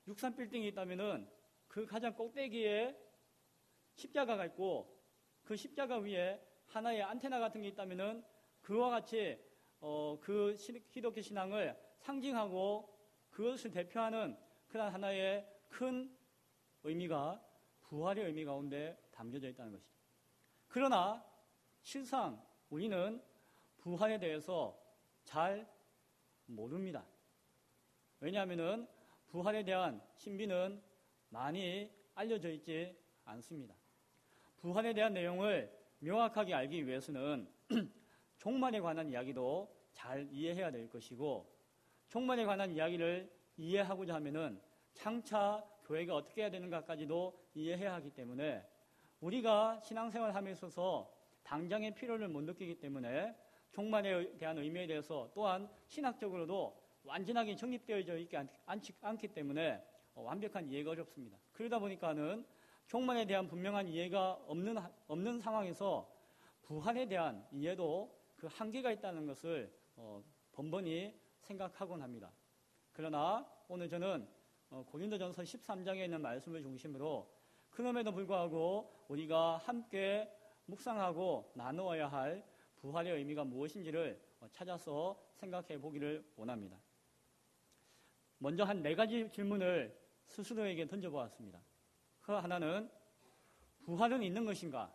63 빌딩이 있다면은 그 가장 꼭대기에 십자가가 있고 그 십자가 위에 하나의 안테나 같은 게 있다면은 그와 같이 그 기독교 신앙을 상징하고 그것을 대표하는 그런 하나의 큰 의미가 부활의 의미 가운데 담겨져 있다는 것이죠. 그러나 실상 우리는 부활에 대해서 잘 모릅니다. 왜냐하면은 부활에 대한 신비는 많이 알려져 있지 않습니다. 부활에 대한 내용을 명확하게 알기 위해서는 종말에 관한 이야기도 잘 이해해야 될 것이고, 종말에 관한 이야기를 이해하고자 하면은 장차 교회가 어떻게 해야 되는가까지도 이해해야 하기 때문에 우리가 신앙생활 함에 있어서 당장의 필요를 못 느끼기 때문에 종말에 대한 의미에 대해서 또한 신학적으로도 완전하게 정립되어져 있지 않기 때문에 완벽한 이해가 어렵습니다. 그러다 보니까는 종말에 대한 분명한 이해가 없는 상황에서 부활에 대한 이해도 그 한계가 있다는 것을 번번이 생각하곤 합니다. 그러나 오늘 저는 고린도전서 13장에 있는 말씀을 중심으로 그럼에도 불구하고 우리가 함께 묵상하고 나누어야 할 부활의 의미가 무엇인지를 찾아서 생각해 보기를 원합니다. 먼저 한 4가지 질문을 스스로에게 던져보았습니다. 그 하나는 부활은 있는 것인가?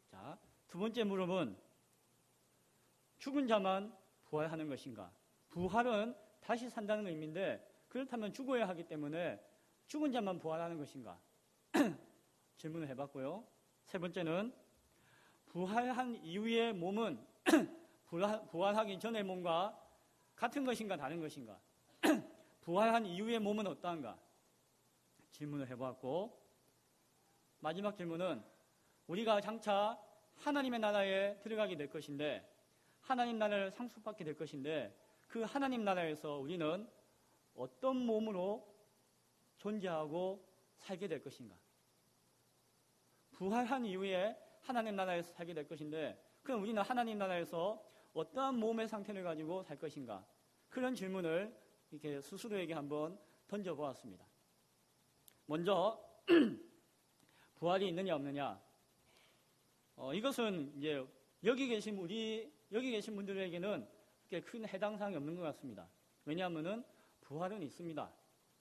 자, 두 번째 물음은 죽은 자만 부활하는 것인가? 부활은 다시 산다는 의미인데 그렇다면 죽어야 하기 때문에 죽은 자만 부활하는 것인가? 질문을 해봤고요. 세 번째는 부활한 이후의 몸은 부활하기 전의 몸과 같은 것인가 다른 것인가? 부활한 이후의 몸은 어떠한가? 질문을 해보았고, 마지막 질문은 우리가 장차 하나님의 나라에 들어가게 될 것인데, 하나님 나라를 상속받게 될 것인데, 그 하나님 나라에서 우리는 어떤 몸으로 존재하고 살게 될 것인가? 부활한 이후에 하나님 나라에서 살게 될 것인데, 그럼 우리는 하나님 나라에서 어떠한 몸의 상태를 가지고 살 것인가? 그런 질문을 이렇게 스스로에게 한번 던져보았습니다. 먼저 부활이 있느냐 없느냐, 이것은 이제 여기 계신 분들에게는 그렇게 큰 해당 사항이 없는 것 같습니다. 왜냐하면은 부활은 있습니다.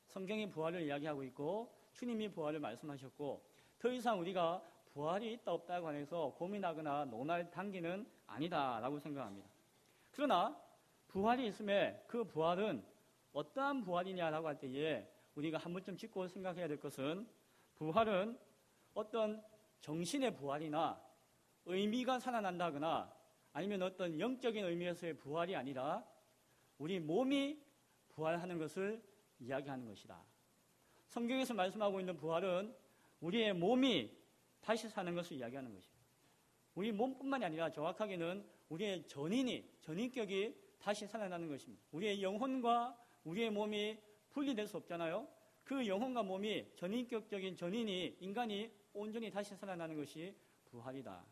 성경이 부활을 이야기하고 있고 주님이 부활을 말씀하셨고, 더 이상 우리가 부활이 있다 없다에 관해서 고민하거나 논할 단계는 아니다라고 생각합니다. 그러나 부활이 있음에 그 부활은 어떠한 부활이냐라고 할 때에 우리가 한 번쯤 짚고 생각해야 될 것은, 부활은 어떤 정신의 부활이나 의미가 살아난다거나 아니면 어떤 영적인 의미에서의 부활이 아니라 우리 몸이 부활하는 것을 이야기하는 것이다. 성경에서 말씀하고 있는 부활은 우리의 몸이 다시 사는 것을 이야기하는 것입니다. 우리 몸뿐만이 아니라 정확하게는 우리의 전인격이 다시 살아나는 것입니다. 우리의 영혼과 우리의 몸이 분리될 수 없잖아요. 그 영혼과 몸이 전인격적인 인간이 온전히 다시 살아나는 것이 부활이다.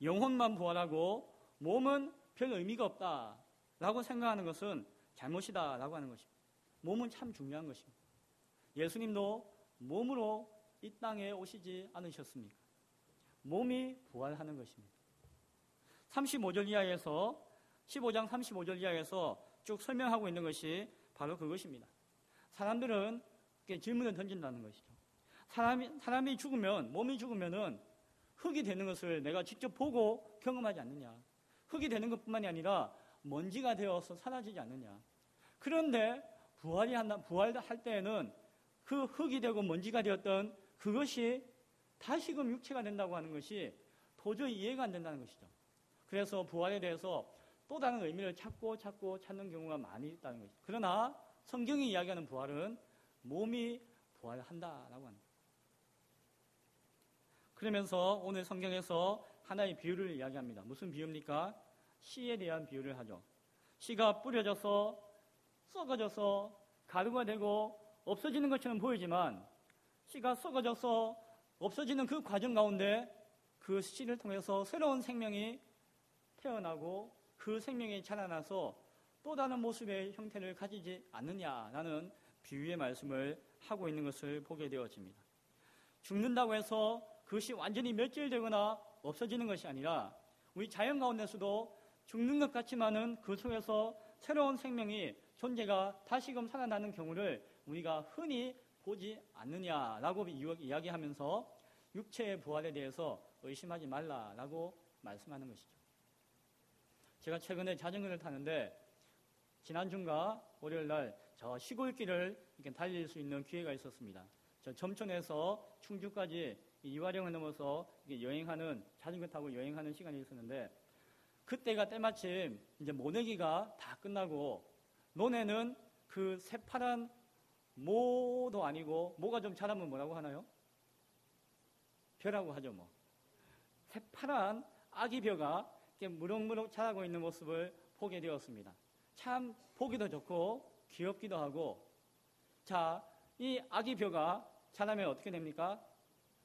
영혼만 부활하고 몸은 별 의미가 없다라고 생각하는 것은 잘못이다라고 하는 것입니다. 몸은 참 중요한 것입니다. 예수님도 몸으로 이 땅에 오시지 않으셨습니까? 몸이 부활하는 것입니다. 35절 이하에서 15장 35절 이하에서 쭉 설명하고 있는 것이 바로 그것입니다. 사람들은 질문을 던진다는 것이죠. 사람이 죽으면, 몸이 죽으면은 흙이 되는 것을 내가 직접 보고 경험하지 않느냐. 흙이 되는 것뿐만이 아니라 먼지가 되어서 사라지지 않느냐. 그런데 부활할 때에는 그 흙이 되고 먼지가 되었던 그것이 다시금 육체가 된다고 하는 것이 도저히 이해가 안 된다는 것이죠. 그래서 부활에 대해서 또 다른 의미를 찾는 경우가 많이 있다는 것이죠. 그러나 성경이 이야기하는 부활은 몸이 부활한다라고 합니다. 그러면서 오늘 성경에서 하나의 비유를 이야기합니다. 무슨 비유입니까? 씨에 대한 비유를 하죠. 씨가 뿌려져서 썩어져서 가루가 되고 없어지는 것처럼 보이지만, 씨가 썩어져서 없어지는 그 과정 가운데 그 씨를 통해서 새로운 생명이 태어나고 그 생명이 자라나서 또 다른 모습의 형태를 가지지 않느냐라는 비유의 말씀을 하고 있는 것을 보게 되어집니다. 죽는다고 해서 그것이 완전히 멸절되거나 없어지는 것이 아니라 우리 자연 가운데서도 죽는 것 같지만은 그 속에서 새로운 생명이 존재가 다시금 살아나는 경우를 우리가 흔히 보지 않느냐라고 이야기하면서 육체의 부활에 대해서 의심하지 말라라고 말씀하는 것이죠. 제가 최근에 자전거를 타는데 지난주인가 월요일 날 저 시골길을 이렇게 달릴 수 있는 기회가 있었습니다. 저 점촌에서 충주까지 이화령을 넘어서 여행하는, 자전거 타고 여행하는 시간이 있었는데, 그때가 때마침 이제 모내기가 다 끝나고 논에는 그 새파란 모도 아니고, 모가 좀 자라면 뭐라고 하나요? 벼라고 하죠, 뭐. 새파란 아기 벼가 이렇게 무럭무럭 자라고 있는 모습을 보게 되었습니다. 참 보기도 좋고 귀엽기도 하고, 자, 이 아기 벼가 자라면 어떻게 됩니까?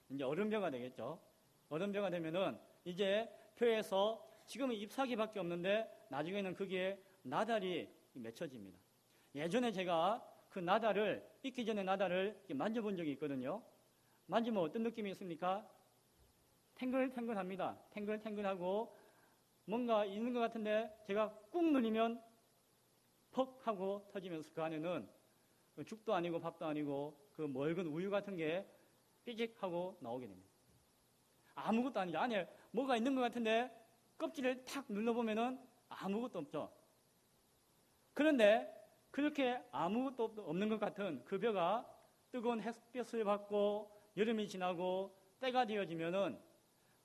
이제 어른벼가 되겠죠. 어른벼가 되면은 이제 벼에서 지금은 잎사귀밖에 없는데 나중에는 거기에 나달이 맺혀집니다. 예전에 제가 그 나달을, 익기 전에 나달을 만져본 적이 있거든요. 만지면 어떤 느낌이 있습니까? 탱글탱글합니다. 탱글탱글하고 뭔가 있는 것 같은데 제가 꾹 누르면 퍽 하고 터지면서 그 안에는 죽도 아니고 밥도 아니고 그 묽은 우유 같은 게 삐직하고 나오게 됩니다. 아무것도 아니죠. 안에 뭐가 있는 것 같은데 껍질을 탁 눌러보면은 아무것도 없죠. 그런데 그렇게 아무것도 없는 것 같은 그 벼가 뜨거운 햇볕을 받고 여름이 지나고 때가 되어지면은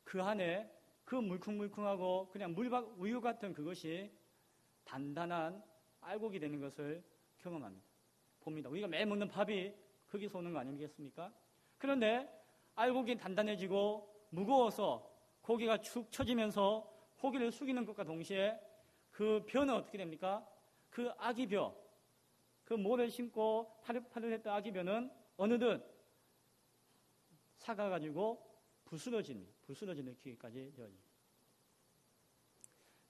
그 안에 그 물컹물컹하고 그냥 물박 우유 같은 그것이 단단한 알곡이 되는 것을 경험합니다. 봅니다. 우리가 매일 먹는 밥이 거기서 오는 거 아니겠습니까? 그런데 알곡이 단단해지고 무거워서 고기가 축 처지면서 고기를 숙이는 것과 동시에 그 벼는 어떻게 됩니까? 그 아기 벼, 그 모를 심고 파릇파릇했던 아기 벼는 어느덧 삭아가지고 부스러지는 기회까지 되어집니다.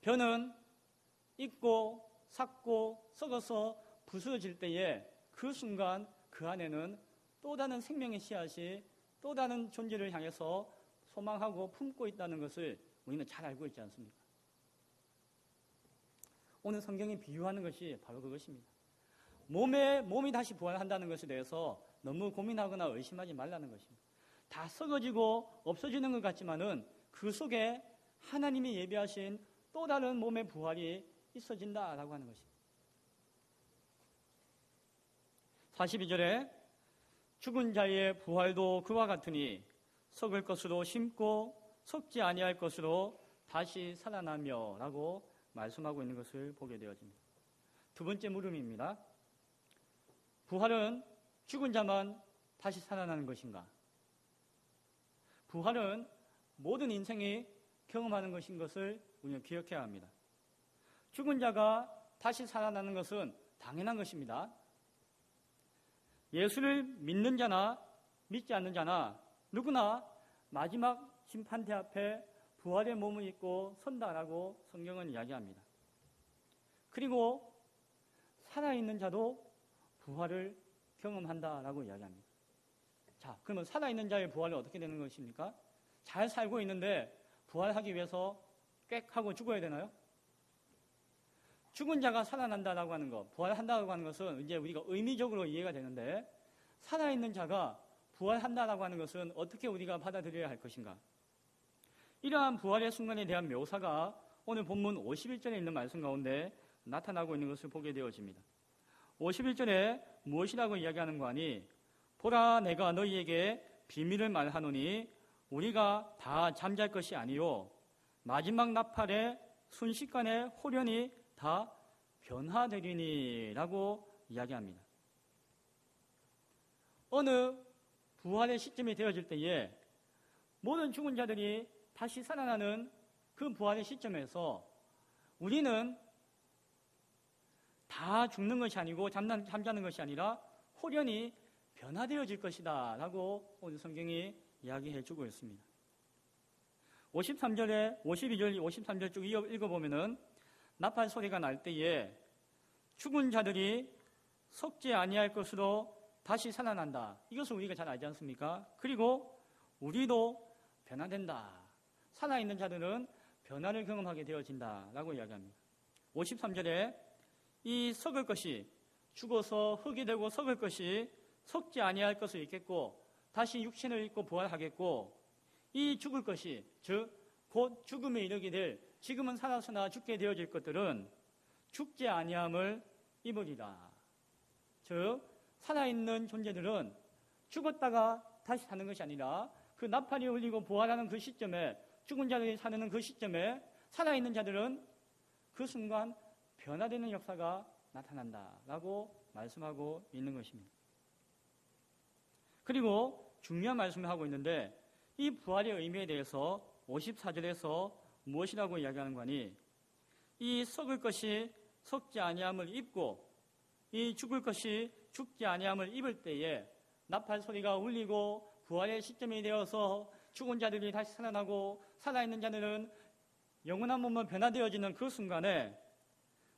벼는 익고 삭고 썩어서 부스러질 때에 그 순간 그 안에는 또 다른 생명의 씨앗이 또 다른 존재를 향해서 소망하고 품고 있다는 것을 우리는 잘 알고 있지 않습니까? 오늘 성경이 비유하는 것이 바로 그것입니다. 몸이 다시 부활한다는 것에 대해서 너무 고민하거나 의심하지 말라는 것입니다. 다 썩어지고 없어지는 것 같지만은 그 속에 하나님이 예비하신 또 다른 몸의 부활이 있어진다라고 하는 것입니다. 42절에 죽은 자의 부활도 그와 같으니 썩을 것으로 심고 썩지 아니할 것으로 다시 살아나며 라고 말씀하고 있는 것을 보게 되어집니다. 두 번째 물음입니다. 부활은 죽은 자만 다시 살아나는 것인가? 부활은 모든 인생이 경험하는 것인 것을 우리는 기억해야 합니다. 죽은 자가 다시 살아나는 것은 당연한 것입니다. 예수를 믿는 자나 믿지 않는 자나 누구나 마지막 심판대 앞에 부활의 몸을 입고 선다라고 성경은 이야기합니다. 그리고 살아있는 자도 부활을 경험한다라고 이야기합니다. 자, 그러면 살아있는 자의 부활은 어떻게 되는 것입니까? 잘 살고 있는데 부활하기 위해서 꽥 하고 죽어야 되나요? 죽은 자가 살아난다라고 하는 것, 부활한다라고 하는 것은 이제 우리가 의미적으로 이해가 되는데, 살아있는 자가 부활한다라고 하는 것은 어떻게 우리가 받아들여야 할 것인가? 이러한 부활의 순간에 대한 묘사가 오늘 본문 51절에 있는 말씀 가운데 나타나고 있는 것을 보게 되어집니다. 51절에 무엇이라고 이야기하는 거 아니? 보라, 내가 너희에게 비밀을 말하노니 우리가 다 잠잘 것이 아니요 마지막 나팔에 순식간에 호련히 다 변화되리니 라고 이야기합니다. 어느 부활의 시점이 되어질 때에 모든 죽은 자들이 다시 살아나는 그 부활의 시점에서 우리는 다 죽는 것이 아니고 잠자는 것이 아니라 호련히 변화되어질 것이다 라고 오늘 성경이 이야기해 주고 있습니다. 53절에 52절, 53절 쭉 읽어보면은 나팔 소리가 날 때에 죽은 자들이 썩지 아니할 것으로 다시 살아난다. 이것을 우리가 잘 알지 않습니까? 그리고 우리도 변화된다. 살아있는 자들은 변화를 경험하게 되어진다라고 이야기합니다. 53절에 이 썩을 것이 죽어서 흙이 되고 썩을 것이 썩지 아니할 것을 잊겠고 다시 육신을 입고 부활하겠고 이 죽을 것이 즉 곧 죽음에 이르게 될 지금은 살아서나 죽게 되어질 것들은 죽지 아니함을 입으리라. 즉 살아있는 존재들은 죽었다가 다시 사는 것이 아니라 그 나팔이 울리고 부활하는 그 시점에 죽은 자들이 사는 그 시점에 살아있는 자들은 그 순간 변화되는 역사가 나타난다라고 말씀하고 있는 것입니다. 그리고 중요한 말씀을 하고 있는데 이 부활의 의미에 대해서 54절에서 무엇이라고 이야기하는 거니 이 썩을 것이 썩지 아니함을 입고 이 죽을 것이 죽지 아니함을 입을 때에 나팔 소리가 울리고 부활의 시점이 되어서 죽은 자들이 다시 살아나고 살아있는 자들은 영원한 몸으로 변화되어지는 그 순간에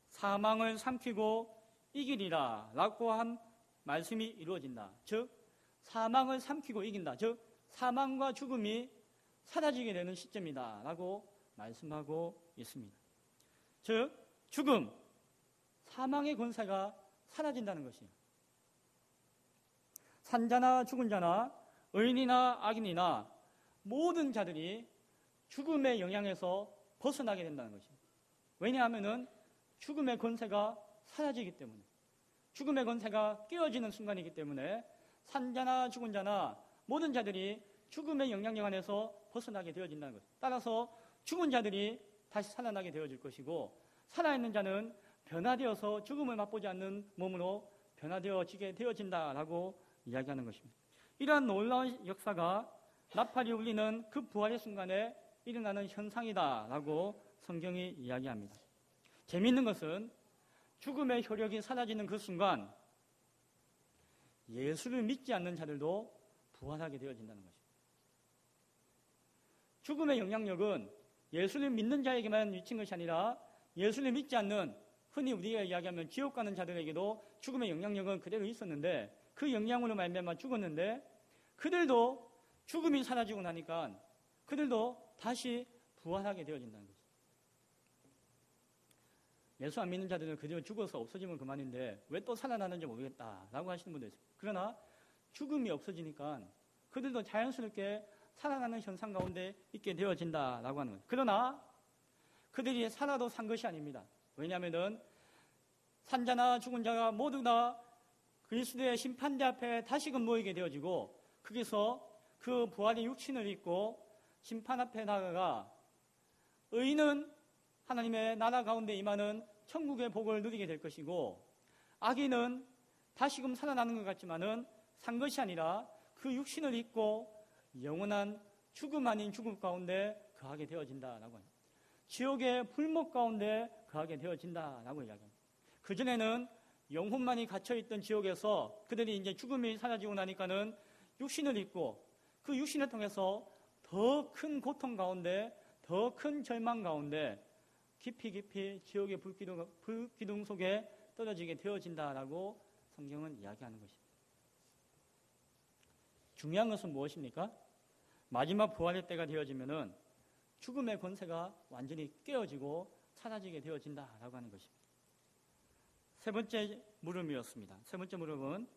사망을 삼키고 이기리라 라고 한 말씀이 이루어진다. 즉 사망을 삼키고 이긴다. 즉 사망과 죽음이 사라지게 되는 시점이다 라고 말씀하고 있습니다. 즉 죽음, 사망의 권세가 사라진다는 것이에요. 산자나 죽은 자나 의인이나 악인이나 모든 자들이 죽음의 영향에서 벗어나게 된다는 것입니다. 왜냐하면 죽음의 권세가 사라지기 때문에 죽음의 권세가 깨어지는 순간이기 때문에 산자나 죽은 자나 모든 자들이 죽음의 영향력 안에서 벗어나게 되어진다는 것. 따라서 죽은 자들이 다시 살아나게 되어질 것이고 살아있는 자는 변화되어서 죽음을 맛보지 않는 몸으로 변화되어지게 되어진다라고 이야기하는 것입니다. 이러한 놀라운 역사가 나팔이 울리는 그 부활의 순간에 일어나는 현상이다라고 성경이 이야기합니다. 재미있는 것은 죽음의 효력이 사라지는 그 순간 예수를 믿지 않는 자들도 부활하게 되어진다는 것입니다. 죽음의 영향력은 예수를 믿는 자에게만 미친 것이 아니라 예수를 믿지 않는 흔히 우리가 이야기하면 지옥 가는 자들에게도 죽음의 영향력은 그대로 있었는데 그 영향으로 말미암아 죽었는데 그들도 죽음이 사라지고 나니까 그들도 다시 부활하게 되어진다는 거죠. 예수 안 믿는 자들은 그대로 죽어서 없어지면 그만인데 왜 또 살아나는지 모르겠다라고 하시는 분도 있어요. 그러나 죽음이 없어지니까 그들도 자연스럽게 살아나는 현상 가운데 있게 되어진다라고 하는 거예요. 그러나 그들이 살아도 산 것이 아닙니다. 왜냐하면 산자나 죽은 자가 모두 다 그리스도의 심판대 앞에 다시금 모이게 되어지고 거기서 그 부활의 육신을 입고 심판 앞에 나아가 의인은 하나님의 나라 가운데 임하는 천국의 복을 누리게 될 것이고 악인은 다시금 살아나는 것 같지만은 산 것이 아니라 그 육신을 입고 영원한 죽음 아닌 죽음 가운데 거하게 되어진다라고 합니다. 지옥의 불목 가운데 거하게 되어진다라고 이야기합니다. 그전에는 영혼만이 갇혀있던 지옥에서 그들이 이제 죽음이 사라지고 나니까는 육신을 입고 그 육신을 통해서 더 큰 고통 가운데 더 큰 절망 가운데 깊이 지옥의 불기둥 속에 떨어지게 되어진다라고 성경은 이야기하는 것입니다. 중요한 것은 무엇입니까? 마지막 부활의 때가 되어지면은 죽음의 권세가 완전히 깨어지고 사라지게 되어진다라고 하는 것입니다. 세 번째 물음이었습니다. 세 번째 물음은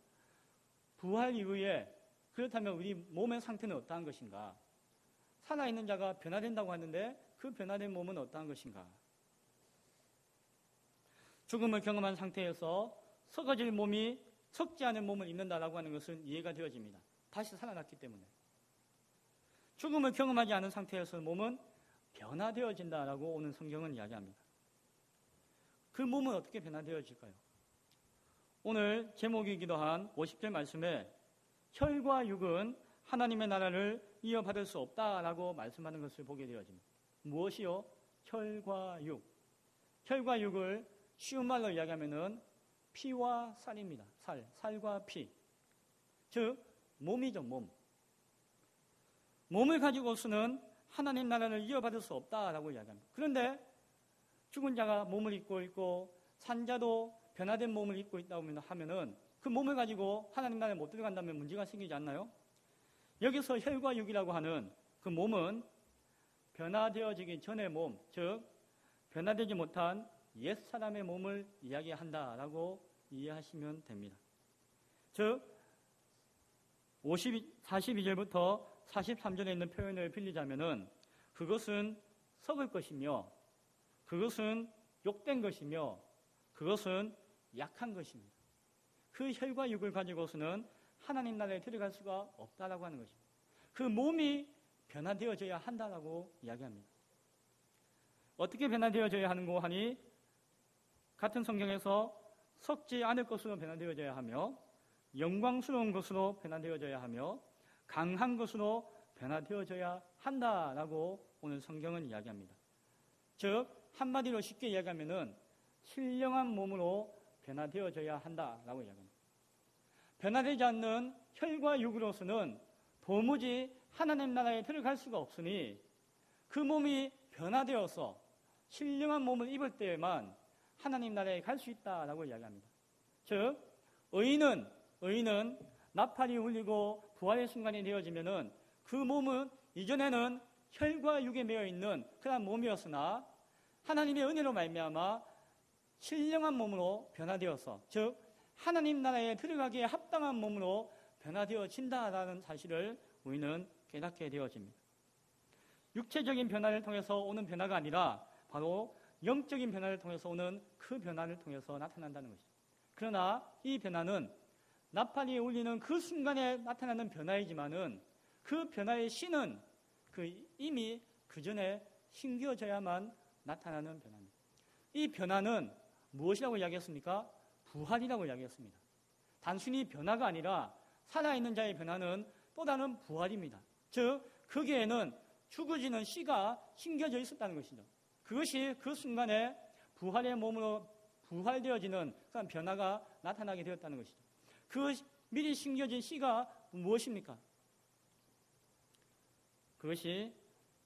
부활 이후에 그렇다면 우리 몸의 상태는 어떠한 것인가? 살아있는 자가 변화된다고 하는데 그 변화된 몸은 어떠한 것인가? 죽음을 경험한 상태에서 썩어질 몸이 썩지 않은 몸을 입는다라고 하는 것은 이해가 되어집니다. 다시 살아났기 때문에. 죽음을 경험하지 않은 상태에서 몸은 변화되어진다라고 오늘 성경은 이야기합니다. 그 몸은 어떻게 변화되어질까요? 오늘 제목이기도 한 50절 말씀에 혈과 육은 하나님의 나라를 이어받을 수 없다라고 말씀하는 것을 보게 되어집니다. 무엇이요? 혈과 육. 혈과 육을 쉬운 말로 이야기하면은 피와 살입니다. 살과 피. 즉 몸이죠, 몸. 몸을 가지고서는 하나님 나라를 이어받을 수 없다라고 이야기합니다. 그런데 죽은 자가 몸을 입고 있고 산자도 변화된 몸을 입고 있다고 하면은 그 몸을 가지고 하나님 나라에 못 들어간다면 문제가 생기지 않나요? 여기서 혈과 육이라고 하는 그 몸은 변화되어지기 전의 몸, 즉 변화되지 못한 옛사람의 몸을 이야기한다라고 이해하시면 됩니다. 즉 42절부터 43절에 있는 표현을 빌리자면은 그것은 썩을 것이며 그것은 욕된 것이며 그것은 약한 것입니다. 그 혈과 육을 가지고서는 하나님 나라에 들어갈 수가 없다라고 하는 것입니다. 그 몸이 변화되어져야 한다라고 이야기합니다. 어떻게 변화되어져야 하는고 하니 같은 성경에서 썩지 않을 것으로 변화되어져야 하며 영광스러운 것으로 변화되어져야 하며 강한 것으로 변화되어져야 한다라고 오늘 성경은 이야기합니다. 즉 한마디로 쉽게 이야기하면은 신령한 몸으로 변화되어져야 한다라고 이야기합니다. 변화되지 않는 혈과 육으로서는 도무지 하나님 나라에 들어갈 수가 없으니 그 몸이 변화되어서 신령한 몸을 입을 때에만 하나님 나라에 갈 수 있다라고 이야기합니다. 즉 의인은 나팔이 울리고 부활의 순간이 되어지면은 그 몸은 이전에는 혈과 육에 매여 있는 그런 몸이었으나 하나님의 은혜로 말미암아 신령한 몸으로 변화되어서 즉 하나님 나라에 들어가기에 합당한 몸으로 변화되어진다라는 사실을 우리는 깨닫게 되어집니다. 육체적인 변화를 통해서 오는 변화가 아니라 바로 영적인 변화를 통해서 오는 그 변화를 통해서 나타난다는 것이죠. 그러나 이 변화는 나팔이 울리는 그 순간에 나타나는 변화이지만은 그 변화의 신은 이미 그 전에 심겨져야만 나타나는 변화입니다. 이 변화는 무엇이라고 이야기했습니까? 부활이라고 이야기했습니다. 단순히 변화가 아니라 살아있는 자의 변화는 또 다른 부활입니다. 즉 거기에는 죽어지는 씨가 심겨져 있었다는 것이죠. 그것이 그 순간에 부활의 몸으로 부활되어지는 그런 변화가 나타나게 되었다는 것이죠. 그 미리 심겨진 씨가 무엇입니까? 그것이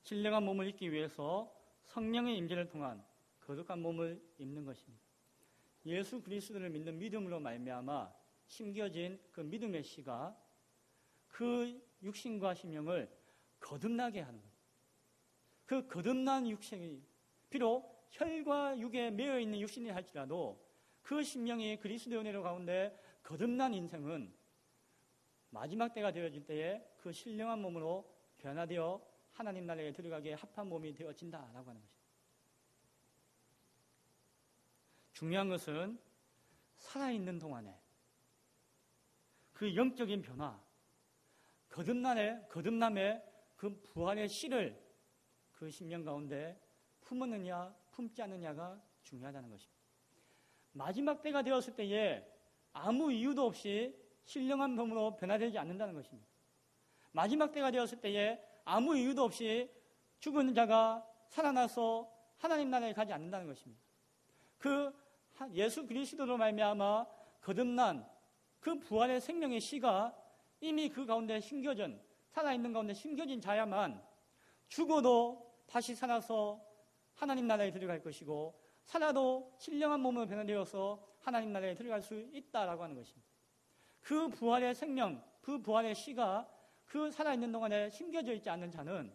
신령한 몸을 입기 위해서 성령의 임재를 통한 거룩한 몸을 입는 것입니다. 예수 그리스도를 믿는 믿음으로 말미암아 심겨진 그 믿음의 씨가 그 육신과 심령을 거듭나게 하는 것. 그 거듭난 육신이 비록 혈과 육에 매여 있는 육신이 할지라도 그 심령이 그리스도의 은혜로 가운데 거듭난 인생은 마지막 때가 되어질 때에 그 신령한 몸으로 변화되어 하나님 나라에 들어가기에 합한 몸이 되어진다라고 하는 것입니다. 중요한 것은 살아있는 동안에 그 영적인 변화, 거듭남의 그 부활의 씨를 그 심령 가운데 품었느냐, 품지 않느냐가 중요하다는 것입니다. 마지막 때가 되었을 때에 아무 이유도 없이 신령한 몸으로 변화되지 않는다는 것입니다. 마지막 때가 되었을 때에 아무 이유도 없이 죽은 자가 살아나서 하나님 나라에 가지 않는다는 것입니다. 그 예수 그리스도로 말미암아 거듭난 그 부활의 생명의 씨가 이미 그 가운데 심겨진, 살아있는 가운데 심겨진 자야만 죽어도 다시 살아서 하나님 나라에 들어갈 것이고 살아도 신령한 몸으로 변화되어서 하나님 나라에 들어갈 수 있다라고 하는 것입니다. 그 부활의 생명, 그 부활의 씨가 그 살아있는 동안에 심겨져 있지 않는 자는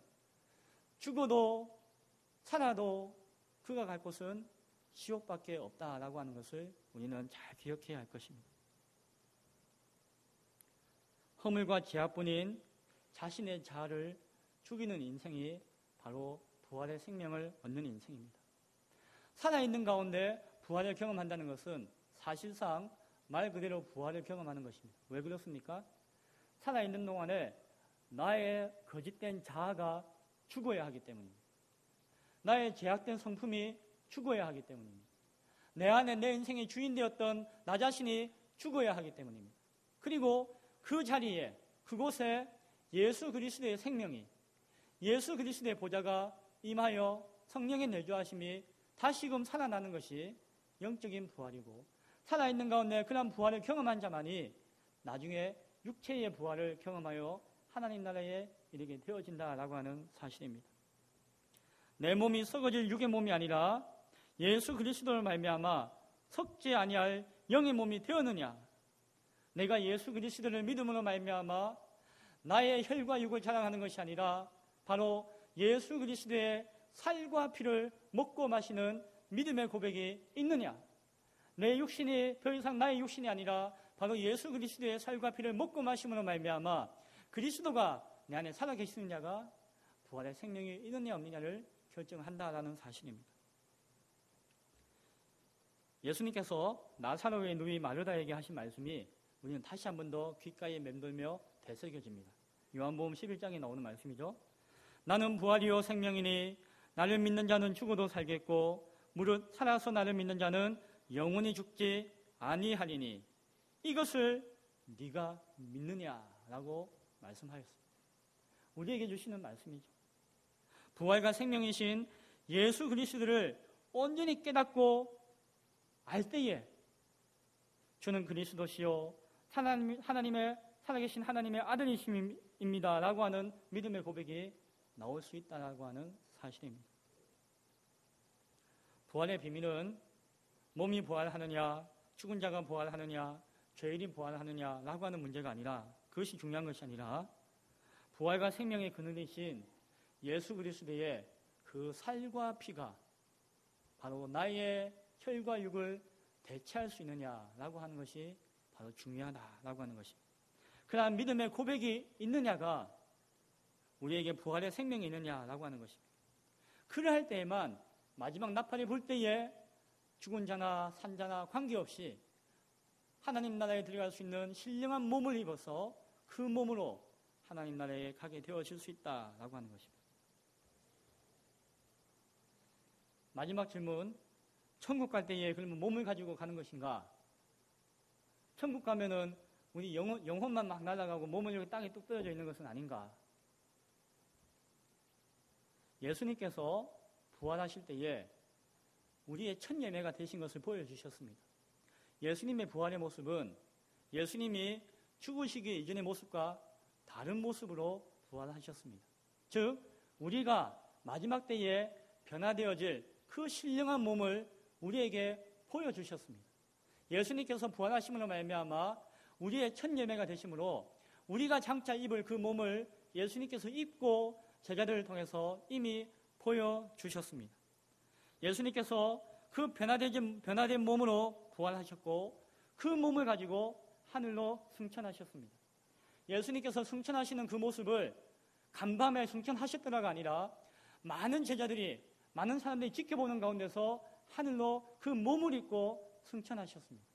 죽어도 살아도 그가 갈 곳은 지옥밖에 없다라고 하는 것을 우리는 잘 기억해야 할 것입니다. 허물과 죄악뿐인 자신의 자아를 죽이는 인생이 바로 부활의 생명을 얻는 인생입니다. 살아있는 가운데 부활을 경험한다는 것은 사실상 말 그대로 부활을 경험하는 것입니다. 왜 그렇습니까? 살아있는 동안에 나의 거짓된 자아가 죽어야 하기 때문입니다. 나의 죄악된 성품이 죽어야 하기 때문입니다. 내 안에 내 인생의 주인 되었던 나 자신이 죽어야 하기 때문입니다. 그리고 그 자리에 그곳에 예수 그리스도의 생명이 예수 그리스도의 보좌가 임하여 성령의 내주하심이 다시금 살아나는 것이 영적인 부활이고 살아있는 가운데 그런 부활을 경험한 자만이 나중에 육체의 부활을 경험하여 하나님 나라에 이르게 되어진다라고 하는 사실입니다. 내 몸이 썩어질 육의 몸이 아니라 예수 그리스도를 말미암아 썩지 아니할 영의 몸이 되었느냐? 내가 예수 그리스도를 믿음으로 말미암아 나의 혈과 육을 자랑하는 것이 아니라 바로 예수 그리스도의 살과 피를 먹고 마시는 믿음의 고백이 있느냐? 내 육신이 더 이상 나의 육신이 아니라 바로 예수 그리스도의 살과 피를 먹고 마심으로 말미암아 그리스도가 내 안에 살아계시느냐가 부활의 생명이 있느냐 없느냐를 결정한다라는 사실입니다. 예수님께서 나사로의 누이 마르다에게 하신 말씀이 우리는 다시 한 번 더 귓가에 맴돌며 되새겨집니다. 요한복음 11장에 나오는 말씀이죠. 나는 부활이요 생명이니 나를 믿는 자는 죽어도 살겠고 무릇 살아서 나를 믿는 자는 영원히 죽지 아니하리니 이것을 네가 믿느냐라고 말씀하였습니다. 우리에게 주시는 말씀이죠. 부활과 생명이신 예수 그리스도를 온전히 깨닫고 알 때에 주는 그리스도시요 하나님의 살아계신 하나님의 아들이십니다 라고 하는 믿음의 고백이 나올 수 있다라고 하는 사실입니다. 부활의 비밀은 몸이 부활하느냐, 죽은 자가 부활하느냐, 죄인이 부활하느냐 라고 하는 문제가 아니라, 그것이 중요한 것이 아니라 부활과 생명의 그늘이신 예수 그리스도의 그 살과 피가 바로 나의 혈과 육을 대체할 수 있느냐라고 하는 것이 바로 중요하다라고 하는 것입니다. 그러한 믿음의 고백이 있느냐가 우리에게 부활의 생명이 있느냐라고 하는 것입니다. 그러할 때에만 마지막 나팔이 불 때에 죽은 자나 산 자나 관계없이 하나님 나라에 들어갈 수 있는 신령한 몸을 입어서 그 몸으로 하나님 나라에 가게 되어질 수 있다라고 하는 것입니다. 마지막 질문, 천국 갈 때에 그러면 몸을 가지고 가는 것인가? 천국 가면은 우리 영혼만 막 날아가고 몸은 여기 땅에 뚝 떨어져 있는 것은 아닌가? 예수님께서 부활하실 때에 우리의 첫 예매가 되신 것을 보여주셨습니다. 예수님의 부활의 모습은 예수님이 죽으시기 이전의 모습과 다른 모습으로 부활하셨습니다. 즉 우리가 마지막 때에 변화되어질 그 신령한 몸을 우리에게 보여주셨습니다. 예수님께서 부활하심으로 말미암아 우리의 첫 예매가 되심으로 우리가 장차 입을 그 몸을 예수님께서 입고 제자들을 통해서 이미 보여주셨습니다. 예수님께서 그 변화된 몸으로 부활하셨고 그 몸을 가지고 하늘로 승천하셨습니다. 예수님께서 승천하시는 그 모습을 간밤에 승천하셨더라가 아니라 많은 제자들이, 많은 사람들이 지켜보는 가운데서 하늘로 그 몸을 입고 승천하셨습니다.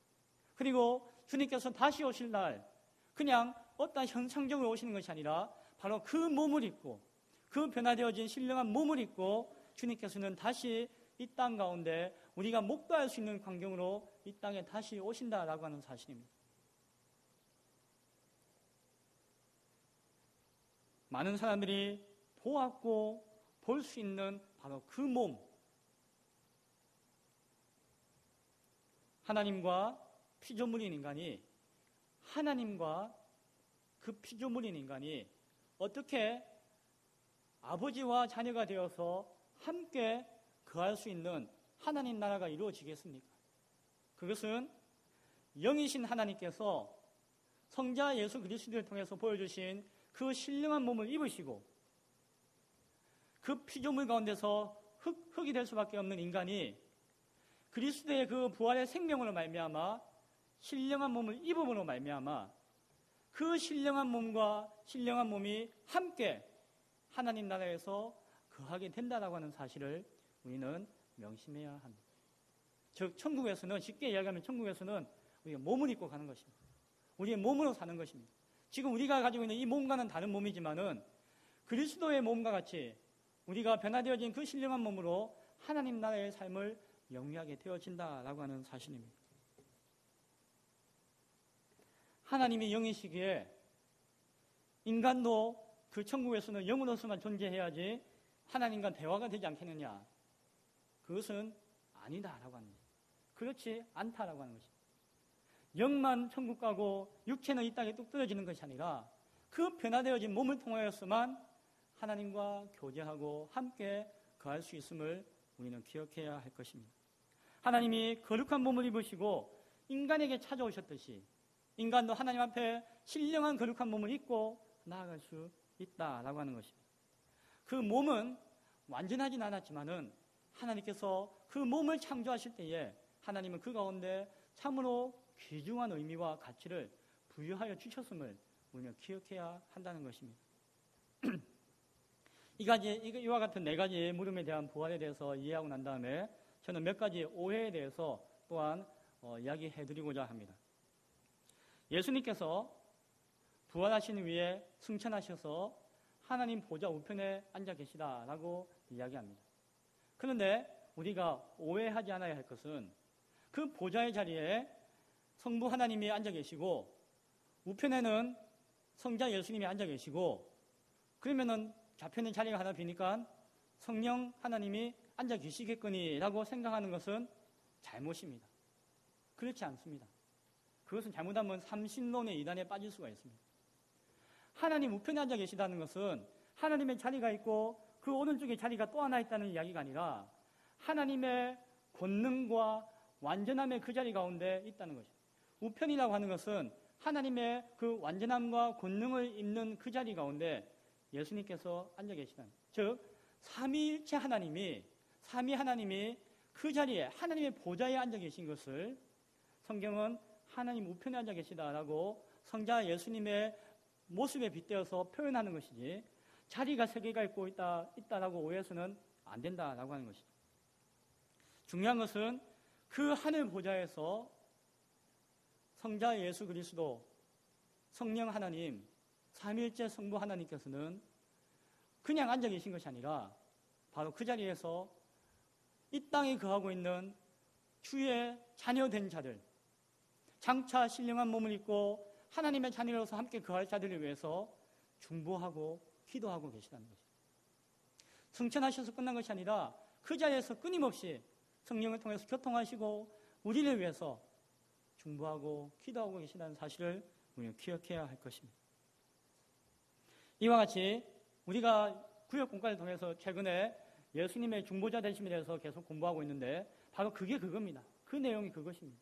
그리고 주님께서 다시 오실 날 그냥 어떤 현상적으로 오시는 것이 아니라 바로 그 몸을 입고 그 변화되어진 신령한 몸을 입고 주님께서는 다시 이 땅 가운데 우리가 목도할 수 있는 광경으로 이 땅에 다시 오신다라고 하는 사실입니다. 많은 사람들이 보았고 볼 수 있는 바로 그 몸, 하나님과 피조물인 인간이, 하나님과 그 피조물인 인간이 어떻게 아버지와 자녀가 되어서 함께 거할 수 있는 하나님 나라가 이루어지겠습니까? 그것은 영이신 하나님께서 성자 예수 그리스도를 통해서 보여주신 그 신령한 몸을 입으시고 그 피조물 가운데서 흙이 될 수밖에 없는 인간이 그리스도의 그 부활의 생명으로 말미암아 신령한 몸을 입음으로 말미암아 그 신령한 몸과 신령한 몸이 함께 하나님 나라에서 거하게 된다라고 하는 사실을 우리는 명심해야 합니다. 즉 천국에서는, 쉽게 이야기하면 천국에서는 우리가 몸을 입고 가는 것입니다. 우리의 몸으로 사는 것입니다. 지금 우리가 가지고 있는 이 몸과는 다른 몸이지만은 그리스도의 몸과 같이 우리가 변화되어진 그 신령한 몸으로 하나님 나라의 삶을 영위하게 되어진다라고 하는 사실입니다. 하나님이 영이시기에 인간도 그 천국에서는 영으로서만 존재해야지 하나님과 대화가 되지 않겠느냐? 그것은 아니다라고 하는 것입니다. 그렇지 않다라고 하는 것입니다. 영만 천국 가고 육체는 이 땅에 뚝 떨어지는 것이 아니라 그 변화되어진 몸을 통하여서만 하나님과 교제하고 함께 거할 수 있음을 우리는 기억해야 할 것입니다. 하나님이 거룩한 몸을 입으시고 인간에게 찾아오셨듯이 인간도 하나님 앞에 신령한 거룩한 몸을 입고 나아갈 수 있다라고 하는 것입니다. 그 몸은 완전하진 않았지만은 하나님께서 그 몸을 창조하실 때에 하나님은 그 가운데 참으로 귀중한 의미와 가치를 부여하여 주셨음을 우리는 기억해야 한다는 것입니다. 이와 같은 네 가지 물음에 대한 부활에 대해서 이해하고 난 다음에 저는 몇 가지 오해에 대해서 또한 이야기해드리고자 합니다. 예수님께서 부활하신 후에 승천하셔서 하나님 보좌 우편에 앉아 계시다라고 이야기합니다. 그런데 우리가 오해하지 않아야 할 것은 그 보좌의 자리에 성부 하나님이 앉아 계시고 우편에는 성자 예수님이 앉아 계시고 그러면은 좌편에 자리가 하나 비니까 성령 하나님이 앉아 계시겠거니라고 생각하는 것은 잘못입니다. 그렇지 않습니다. 그것은 잘못하면 삼신론의 이단에 빠질 수가 있습니다. 하나님 우편에 앉아 계시다는 것은 하나님의 자리가 있고 그 오른쪽에 자리가 또 하나 있다는 이야기가 아니라 하나님의 권능과 완전함의 그 자리 가운데 있다는 것입니다. 우편이라고 하는 것은 하나님의 그 완전함과 권능을 입는 그 자리 가운데 예수님께서 앉아 계시다는, 즉 삼위일체 하나님이 삼위 하나님이 그 자리에 하나님의 보좌에 앉아 계신 것을 성경은 하나님 우편에 앉아 계시다라고 성자 예수님의 모습에 빗대어서 표현하는 것이지 자리가 세 개가 있고 있다라고 오해해서는 안 된다라고 하는 것이죠. 중요한 것은 그 하늘 보좌에서 성자 예수 그리스도, 성령 하나님, 삼위일체 성부 하나님께서는 그냥 앉아 계신 것이 아니라 바로 그 자리에서 이 땅에 거하고 있는 주의 자녀된 자들, 장차 신령한 몸을 입고 하나님의 자녀로서 함께 거할 자들을 위해서 중보하고 기도하고 계시다는 것입니다. 승천하셔서 끝난 것이 아니라 그 자리에서 끊임없이 성령을 통해서 교통하시고 우리를 위해서 중보하고 기도하고 계시다는 사실을 우리는 기억해야 할 것입니다. 이와 같이 우리가 구역 공과를 통해서 최근에 예수님의 중보자 되심에 대해서 계속 공부하고 있는데 바로 그게 그겁니다. 그 내용이 그것입니다.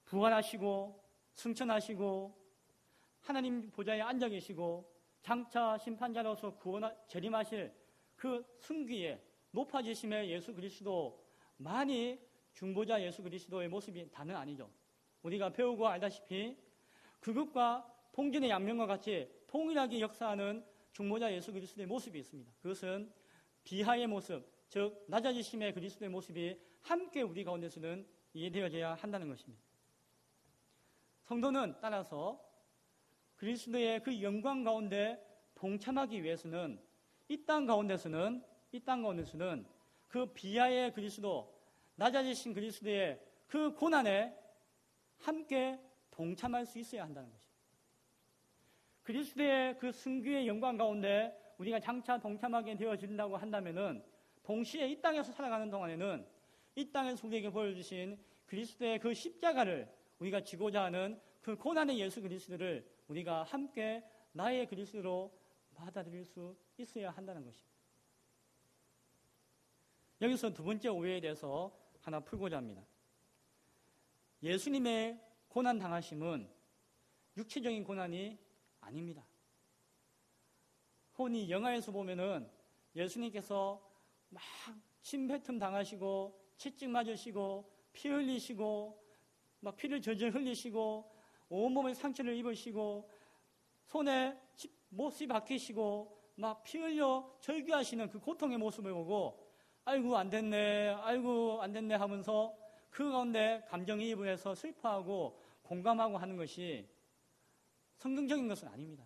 부활하시고 승천하시고 하나님 보좌에 앉아 계시고 장차 심판자로서 재림하실 그 승귀에 높아지심의 예수 그리스도만이 중보자 예수 그리스도의 모습이 다는 아니죠. 우리가 배우고 알다시피 그것과 동전의 양면과 같이 동일하게 역사하는 중보자 예수 그리스도의 모습이 있습니다. 그것은 비하의 모습, 즉 낮아지심의 그리스도의 모습이 함께 우리 가운데서는 이해되어져야 한다는 것입니다. 성도는 따라서 그리스도의 그 영광 가운데 동참하기 위해서는 이 땅 가운데서는 그 비하의 그리스도, 낮아지신 그리스도의 그 고난에 함께 동참할 수 있어야 한다는 것입니다. 그리스도의 그 승귀의 영광 가운데 우리가 장차 동참하게 되어진다고 한다면은 동시에 이 땅에서 살아가는 동안에는 이 땅에서 우리에게 보여주신 그리스도의 그 십자가를 우리가 지고자 하는 그 고난의 예수 그리스도를 우리가 함께 나의 그리스도로 받아들일 수 있어야 한다는 것입니다. 여기서 두 번째 오해에 대해서 하나 풀고자 합니다. 예수님의 고난 당하심은 육체적인 고난이 아닙니다. 흔히 영화에서 보면은 예수님께서 막 침뱉음 당하시고 채찍 맞으시고 피 흘리시고 막 피를 절절 흘리시고 온몸에 상처를 입으시고 손에 못이 박히시고 막 피 흘려 절규하시는 그 고통의 모습을 보고 아이고 안 됐네 하면서 그 가운데 감정이입을 해서 슬퍼하고 공감하고 하는 것이 성경적인 것은 아닙니다.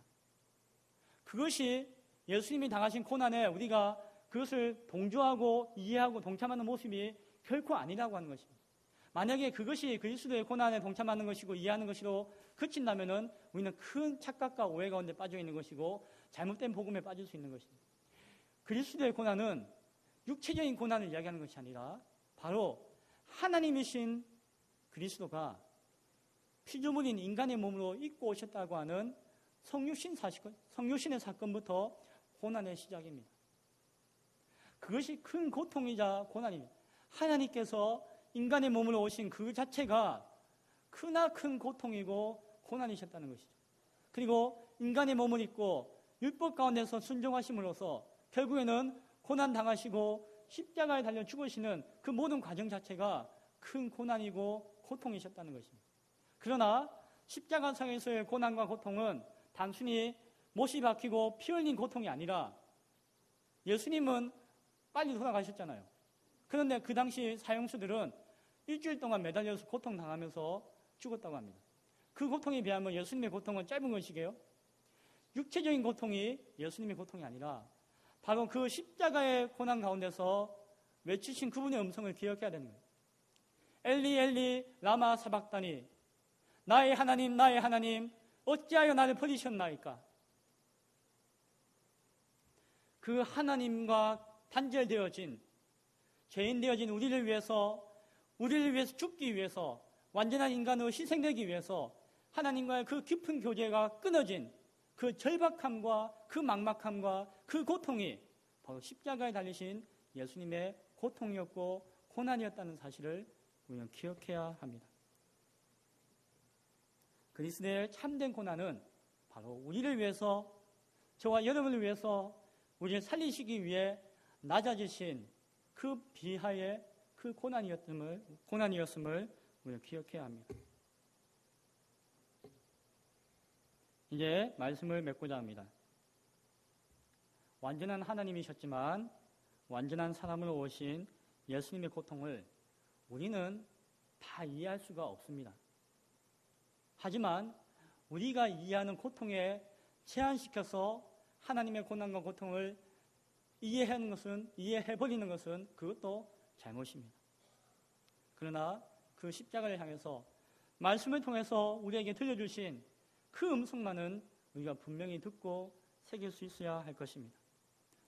그것이 예수님이 당하신 고난에 우리가 그것을 동조하고 이해하고 동참하는 모습이 결코 아니라고 하는 것입니다. 만약에 그것이 그리스도의 고난에 동참하는 것이고 이해하는 것으로 그친다면은 우리는 큰 착각과 오해 가운데 빠져 있는 것이고 잘못된 복음에 빠질 수 있는 것입니다. 그리스도의 고난은 육체적인 고난을 이야기하는 것이 아니라 바로 하나님이신 그리스도가 피조물인 인간의 몸으로 입고 오셨다고 하는 성육신의 사건부터 고난의 시작입니다. 그것이 큰 고통이자 고난입니다. 하나님께서 인간의 몸으로 오신 그 자체가 크나큰 고통이고 고난이셨다는 것이죠. 그리고 인간의 몸을 입고 율법 가운데서 순종하심으로써 결국에는 고난 당하시고 십자가에 달려 죽으시는 그 모든 과정 자체가 큰 고난이고 고통이셨다는 것입니다. 그러나 십자가상에서의 고난과 고통은 단순히 못이 박히고 피 흘린 고통이 아니라 예수님은 빨리 돌아가셨잖아요. 그런데 그 당시 사형수들은 일주일 동안 매달려서 고통당하면서 죽었다고 합니다. 그 고통에 비하면 예수님의 고통은 짧은 것이게요. 육체적인 고통이 예수님의 고통이 아니라 바로 그 십자가의 고난 가운데서 외치신 그분의 음성을 기억해야 되는 거예요. 엘리 엘리 라마 사박다니, 나의 하나님 어찌하여 나를 버리셨나이까. 그 하나님과 단절되어진 죄인 되어진 우리를 위해서 죽기 위해서 완전한 인간으로 희생되기 위해서 하나님과의 그 깊은 교제가 끊어진 그 절박함과 그 막막함과 그 고통이 바로 십자가에 달리신 예수님의 고통이었고 고난이었다는 사실을 우리는 기억해야 합니다. 그리스도의 참된 고난은 바로 우리를 위해서, 저와 여러분을 위해서 우리를 살리시기 위해 낮아지신 그 비하의 그 고난이었음을 우리가 기억해야 합니다. 이제 말씀을 맺고자 합니다. 완전한 하나님이셨지만 완전한 사람으로 오신 예수님의 고통을 우리는 다 이해할 수가 없습니다. 하지만 우리가 이해하는 고통에 제한시켜서 하나님의 고난과 고통을 이해해버리는 것은 그것도 잘못입니다. 그러나 그 십자가를 향해서 말씀을 통해서 우리에게 들려주신 그 음성만은 우리가 분명히 듣고 새길 수 있어야 할 것입니다.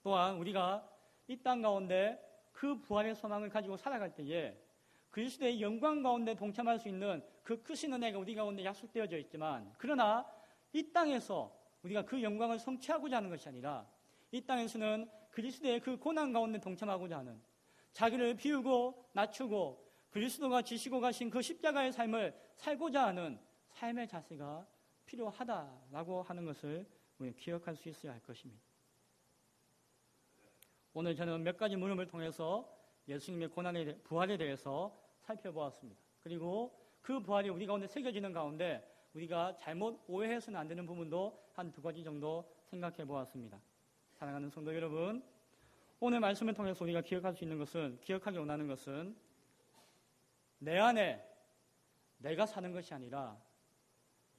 또한 우리가 이 땅 가운데 그 부활의 소망을 가지고 살아갈 때에 그리스도의 영광 가운데 동참할 수 있는 그 크신 은혜가 우리 가운데 약속되어져 있지만, 그러나 이 땅에서 우리가 그 영광을 성취하고자 하는 것이 아니라 이 땅에서는 그리스도의 그 고난 가운데 동참하고자 하는, 자기를 비우고 낮추고 그리스도가 지시고 가신 그 십자가의 삶을 살고자 하는 삶의 자세가 필요하다라고 하는 것을 우리가 기억할 수 있어야 할 것입니다. 오늘 저는 몇 가지 물음을 통해서 예수님의 부활에 대해서 살펴보았습니다. 그리고 그 부활이 우리 가운데 새겨지는 가운데 우리가 잘못 오해해서는 안 되는 부분도 한 2가지 정도 생각해 보았습니다. 사랑하는 성도 여러분, 오늘 말씀을 통해서 우리가 기억하기 원하는 것은 내 안에 내가 사는 것이 아니라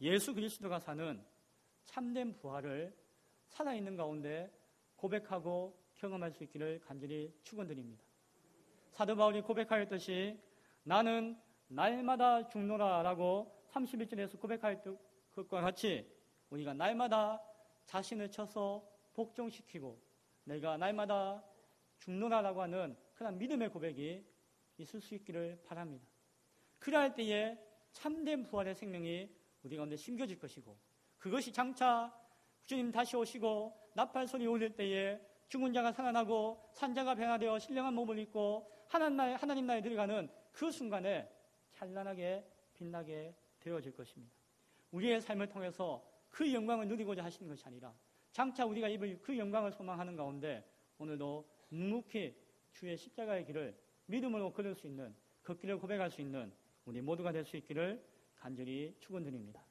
예수 그리스도가 사는 참된 부활을 살아있는 가운데 고백하고 경험할 수 있기를 간절히 축원드립니다. 사도 바울이 고백하였듯이 나는 날마다 죽노라 라고 31절에서 고백할 것과 같이 우리가 날마다 자신을 쳐서 복종시키고 내가 날마다 죽노라 라고 하는 그런 믿음의 고백이 있을 수 있기를 바랍니다. 그러할 때에 참된 부활의 생명이 우리 가운데 심겨질 것이고, 그것이 장차 주님 다시 오시고 나팔소리 울릴 때에 죽은 자가 살아나고 산자가 변화되어 신령한 몸을 입고 하나님 나라에 들어가는 그 순간에 찬란하게 빛나게 되어질 것입니다. 우리의 삶을 통해서 그 영광을 누리고자 하시는 것이 아니라 장차 우리가 입을 그 영광을 소망하는 가운데 오늘도 묵묵히 주의 십자가의 길을 믿음으로 걸을 수 있는, 그 길을 고백할 수 있는 우리 모두가 될 수 있기를 간절히 축원드립니다.